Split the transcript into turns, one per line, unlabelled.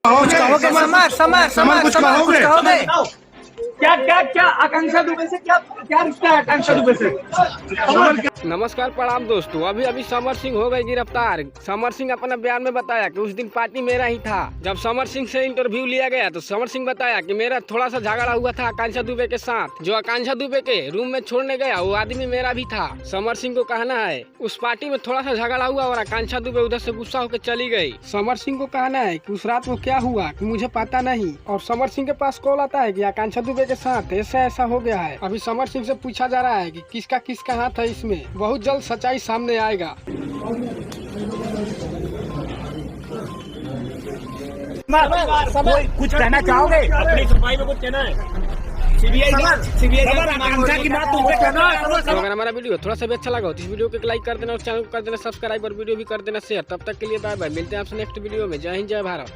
कुछ कहोगे? कुछ कहोगे?
क्या आकांक्षा दुबे से क्या रिश्ता है आकांक्षा दुबे से?
नमस्कार प्रणाम दोस्तों। अभी समर सिंह हो गए गिरफ्तार। समर सिंह अपना बयान में बताया कि उस दिन पार्टी मेरा ही था। जब समर सिंह से इंटरव्यू लिया गया तो समर सिंह बताया कि मेरा थोड़ा सा झगड़ा हुआ था आकांक्षा दुबे के साथ। जो आकांक्षा दुबे के रूम में छोड़ने गया वो आदमी मेरा भी था। समर सिंह को कहना है उस पार्टी में थोड़ा सा झगड़ा हुआ और आकांक्षा दुबे उधर से गुस्सा होकर चली गई। समर सिंह को कहना है कि उस रात को क्या हुआ कि मुझे पता नहीं। और समर सिंह के पास कॉल आता है कि आकांक्षा दुबे के साथ ऐसा हो गया है। अभी समर सिंह से पूछा जा रहा है कि किसका हाथ है इसमें। बहुत जल्द सच्चाई सामने आएगा।
कुछ कहना चाहोगे?
अपनी सफाई में कुछ कहना है? सीबीआई आकांक्षा की बात तुमसे कहना है?
तो अगर हमारा वीडियो थोड़ा सा भी अच्छा लगा हो तो इस वीडियो को लाइक कर देना और चैनल को कर देना सब्सक्राइब और वीडियो भी कर देना शेयर। तब तक के लिए बाय बाय। मिलते हैं आपसे नेक्स्ट वीडियो में। जय हिंद जय भारत।